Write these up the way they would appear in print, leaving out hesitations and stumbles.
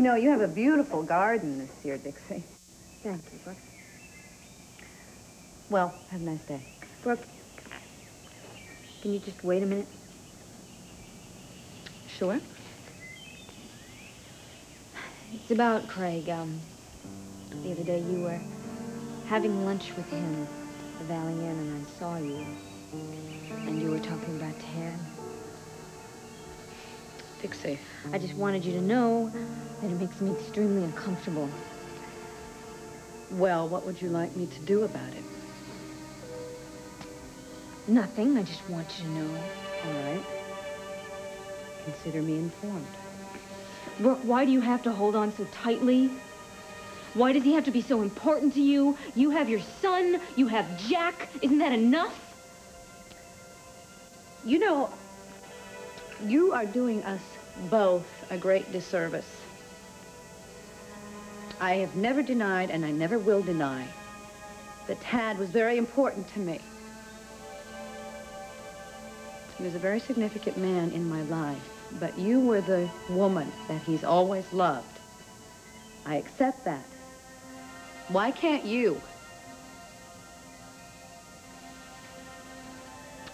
You know, you have a beautiful garden this year, Dixie. Thank you, Brooke. Well, have a nice day. Brooke, can you just wait a minute? Sure. It's about Craig. The other day you were having lunch with him at the Valley Inn, and I saw you. And you were talking about Tad. Dixie. I just wanted you to know that it makes me extremely uncomfortable. Well, what would you like me to do about it? Nothing. I just want you to know. All right. Consider me informed. Brooke, why do you have to hold on so tightly? Why does he have to be so important to you? You have your son. You have Jack. Isn't that enough? You know, you are doing us both a great disservice. I have never denied, and I never will deny, that Tad was very important to me. He was a very significant man in my life, but you were the woman that he's always loved. I accept that. Why can't you?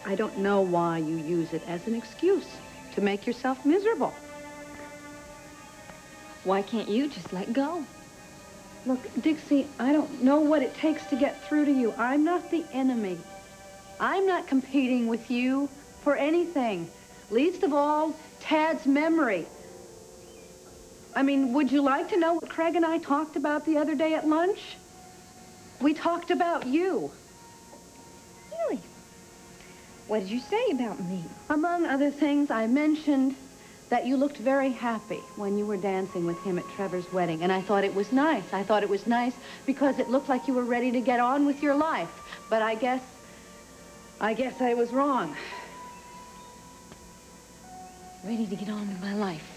I don't know why you use it as an excuse to make yourself miserable. Why can't you just let go? Look, Dixie, I don't know what it takes to get through to you. I'm not the enemy. I'm not competing with you for anything. Least of all, Tad's memory. I mean, would you like to know what Craig and I talked about the other day at lunch? We talked about you. Really? What did you say about me? Among other things, I mentioned that you looked very happy when you were dancing with him at Trevor's wedding, and I thought it was nice. I thought it was nice because it looked like you were ready to get on with your life. But I guess I was wrong. Ready to get on with my life.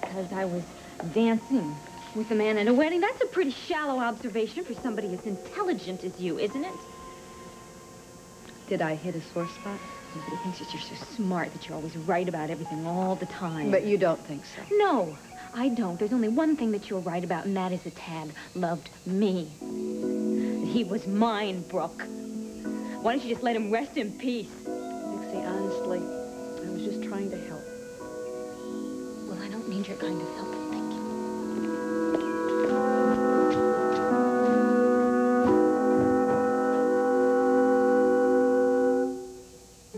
Because I was dancing with a man at a wedding? That's a pretty shallow observation for somebody as intelligent as you, isn't it? Did I hit a sore spot? Everybody thinks that you're so smart, that you're always right about everything all the time. But you don't think so? No, I don't. There's only one thing that you're right about, and that is that Tad loved me. He was mine, Brooke. Why don't you just let him rest in peace? Dixie, honestly, I was just trying to help. Well, I don't need your kind of help, thank you.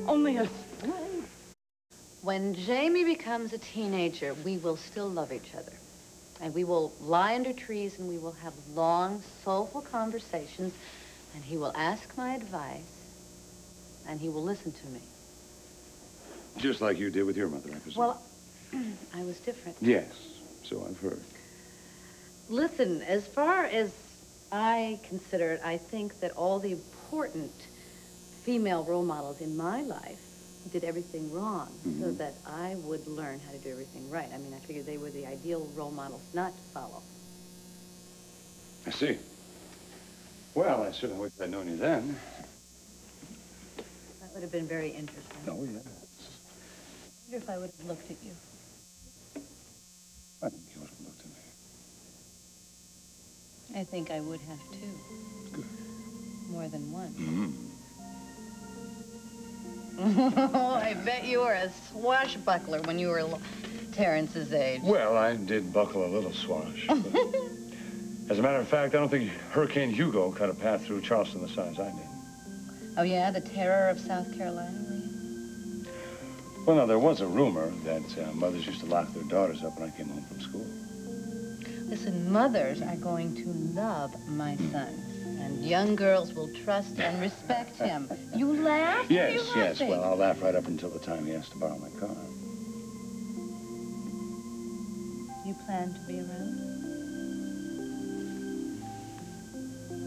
Only a... When Jamie becomes a teenager, we will still love each other. And we will lie under trees and we will have long, soulful conversations. And he will ask my advice. And he will listen to me. Just like you did with your mother, I presume. Well, I was different. Yes, so I've heard. Listen, as far as I consider it, I think that all the important female role models in my life did everything wrong so that I would learn how to do everything right. I mean, I figured they were the ideal role models not to follow. I see. Well, I certainly wish I'd known you then. That would have been very interesting. Oh, yes. I wonder if I would have looked at you. I think you would have looked at me. I think I would have, too. Good. More than once. Mm-hmm. Oh, I bet you were a swashbuckler when you were Terrence's age. Well, I did buckle a little swash. But as a matter of fact, I don't think Hurricane Hugo cut a path through Charleston the size I did. Oh, yeah? The terror of South Carolina, were you? Well, now, there was a rumor that mothers used to lock their daughters up when I came home from school. Listen, mothers are going to love my son. And young girls will trust and respect him. You laugh? Yes, You're yes. laughing. Well, I'll laugh right up until the time he has to borrow my car. You plan to be around?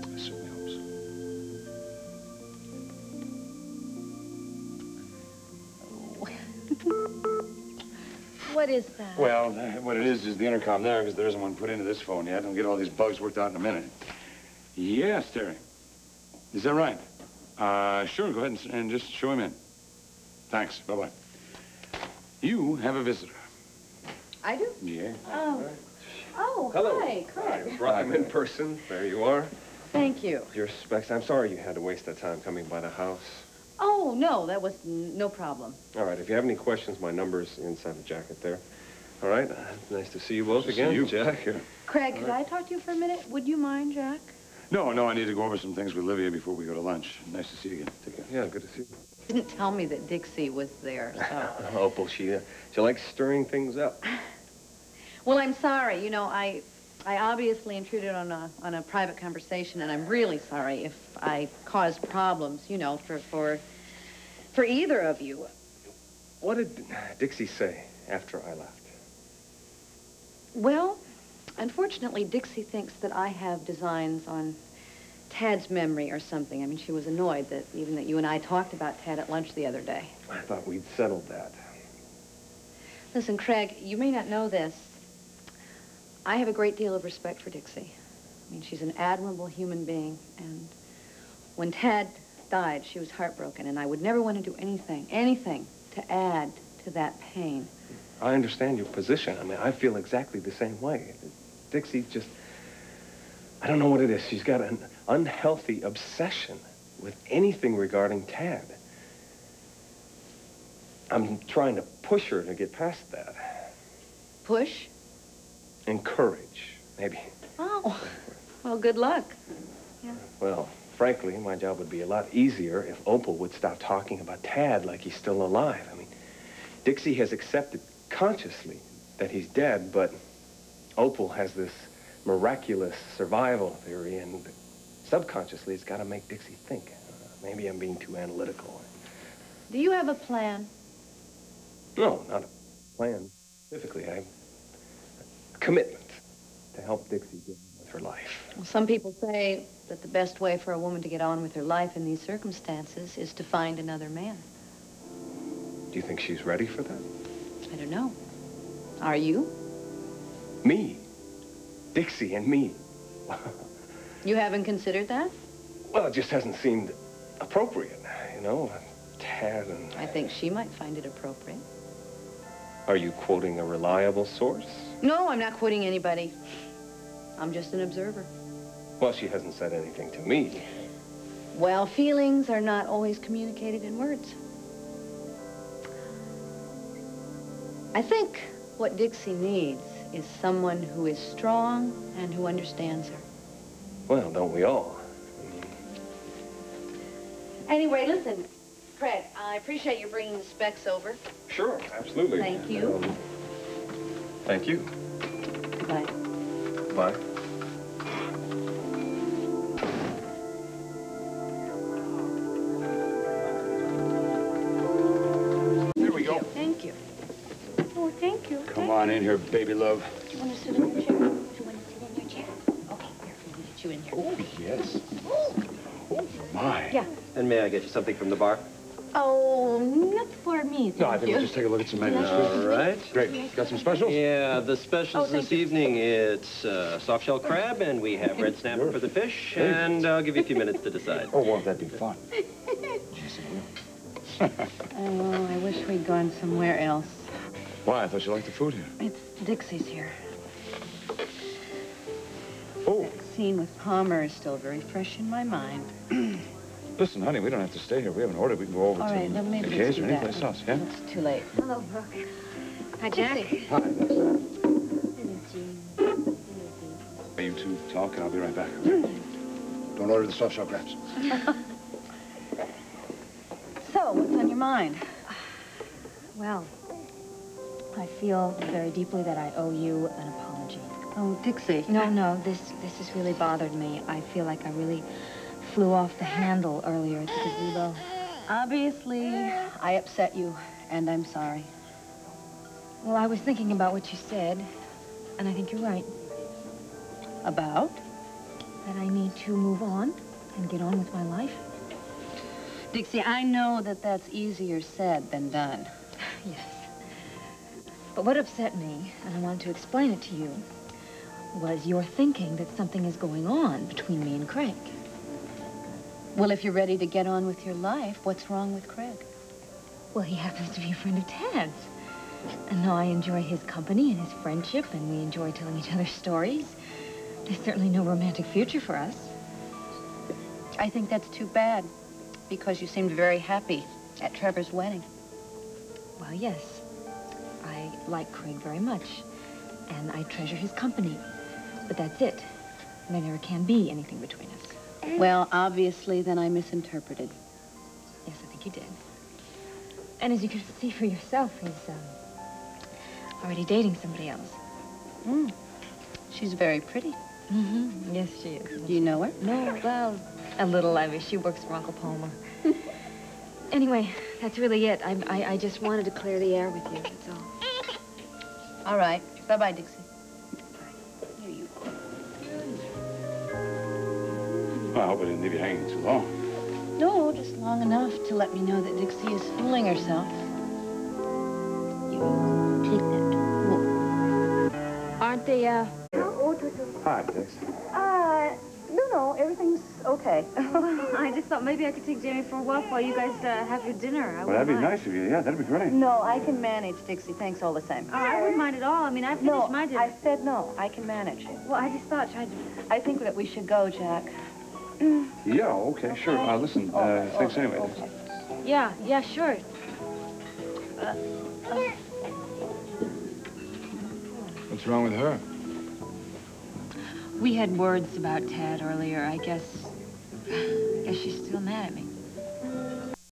I certainly hope so. What is that? Well, what it is the intercom there, because there isn't one put into this phone yet. I'll get all these bugs worked out in a minute. Yes, Terry. Is that right? Sure, go ahead and just show him in. Thanks. Bye-bye. You have a visitor. I do? Yeah. Oh. Oh, Hello. hi, Craig. I brought him in person. There you are. Thank you. Your specs. I'm sorry you had to waste that time coming by the house. Oh, no, that was no problem. All right, if you have any questions, my number's inside the jacket there. All right, nice to see you both again. See you. Jack. Here. Craig, could I talk to you for a minute? Would you mind, Jack? No, I need to go over some things with Livia before we go to lunch. Nice to see you again. Take care. Yeah, good to see you. Didn't tell me that Dixie was there, so. Opal, she likes stirring things up. Well, I'm sorry. You know, I obviously intruded on a private conversation, and I'm really sorry if I caused problems, you know, for either of you. What did Dixie say after I left? Well, unfortunately, Dixie thinks that I have designs on Tad's memory or something. I mean, she was annoyed that even that you and I talked about Tad at lunch the other day. I thought we'd settled that. Listen, Craig, you may not know this. I have a great deal of respect for Dixie. I mean, she's an admirable human being, and when Tad died, she was heartbroken, and I would never want to do anything to add to that pain. I understand your position. I mean, I feel exactly the same way. Dixie just, I don't know what it is. She's got an unhealthy obsession with anything regarding Tad. I'm trying to push her to get past that. Push? Encourage, maybe. Oh, well, good luck. Yeah. Well, frankly, my job would be a lot easier if Opal would stop talking about Tad like he's still alive. I mean, Dixie has accepted consciously that he's dead, but Opal has this miraculous survival theory, and subconsciously it's got to make Dixie think. Maybe I'm being too analytical. Do you have a plan? No, not a plan specifically. A commitment to help Dixie get on with her life. Well, some people say that the best way for a woman to get on with her life in these circumstances is to find another man. Do you think she's ready for that? I don't know. Are you? Me? Dixie and me. You haven't considered that? Well, it just hasn't seemed appropriate, you know? Tad and... I think she might find it appropriate. Are you quoting a reliable source? No, I'm not quoting anybody. I'm just an observer. Well, she hasn't said anything to me. Well, feelings are not always communicated in words. I think what Dixie needs is someone who is strong and who understands her. Well, don't we all? Anyway, listen, Craig, I appreciate you bringing the specs over. Sure, absolutely. Thank you. Thank you. Goodbye. Bye. There we go. Thank you. Oh, thank you. Come on in here, baby love. Do you want to sit in your chair? Do you want to sit in your chair? Okay, here, we'll get you in here. Oh, yes. Oh, my. Yeah. And may I get you something from the bar? Oh, not for me, thank No, I think you. we'll just take a look at some menus. All right. Great. Got some specials? Yeah, the specials thank this you. evening, it's soft shell crab, and we have red snapper for the fish, Hey. and I'll give you a few minutes to decide. Oh, won't that be fun? Oh, I wish we'd gone somewhere else. Why? I thought you liked the food here. It's Dixie's here. Oh, That scene with Palmer is still very fresh in my mind. listen, honey, we don't have to stay here. We haven't ordered. We can go over All to right, then maybe the let's case do or that. anyplace else, yeah? It's too late. Hello, Brooke. Hi, Jack. Hi. You two talk, and I'll be right back. Don't order the soft shell crabs. So, what's on your mind? Well, I feel very deeply that I owe you an apology. Oh, Dixie. No, this has really bothered me. I feel like I really flew off the handle earlier at the gazebo. Obviously, I upset you, and I'm sorry. Well, I was thinking about what you said, and I think you're right. About? That I need to move on and get on with my life. Dixie, I know that that's easier said than done. Yes. But what upset me, and I wanted to explain it to you, was your thinking that something is going on between me and Craig. Well, if you're ready to get on with your life, what's wrong with Craig? Well, he happens to be a friend of Tad's. No, I enjoy his company and his friendship, and we enjoy telling each other stories. There's certainly no romantic future for us. I think that's too bad, because you seemed very happy at Trevor's wedding. Well, yes. I like Craig very much, and I treasure his company. But that's it. There never can be anything between us. Well, obviously, then I misinterpreted. Yes, I think you did. And as you can see for yourself, he's already dating somebody else. She's very pretty. Mm-hmm. Yes, she is. Do you know her? No, well, a little. I mean, she works for Uncle Palmer. Anyway, that's really it. I just wanted to clear the air with you, that's all. All right. Bye-bye, Dixie. Here you go. Well, I hope I didn't leave you hanging too long. No, just long enough to let me know that Dixie is fooling herself. You take that. Aren't they, Hi, Dix. No, everything's okay. I just thought maybe I could take Jamie for a walk while you guys have your dinner. Well, that'd be nice of you. Yeah, that'd be great. No, I can manage, Dixie. Thanks all the same. Oh, I wouldn't mind at all. I mean, I finished my dinner. I said no. I can manage. Well, I just thought, I think that we should go, Jack. Yeah, okay, sure. Listen, thanks anyway. Okay. Yeah, sure. What's wrong with her? We had words about Tad earlier. I guess she's still mad at me.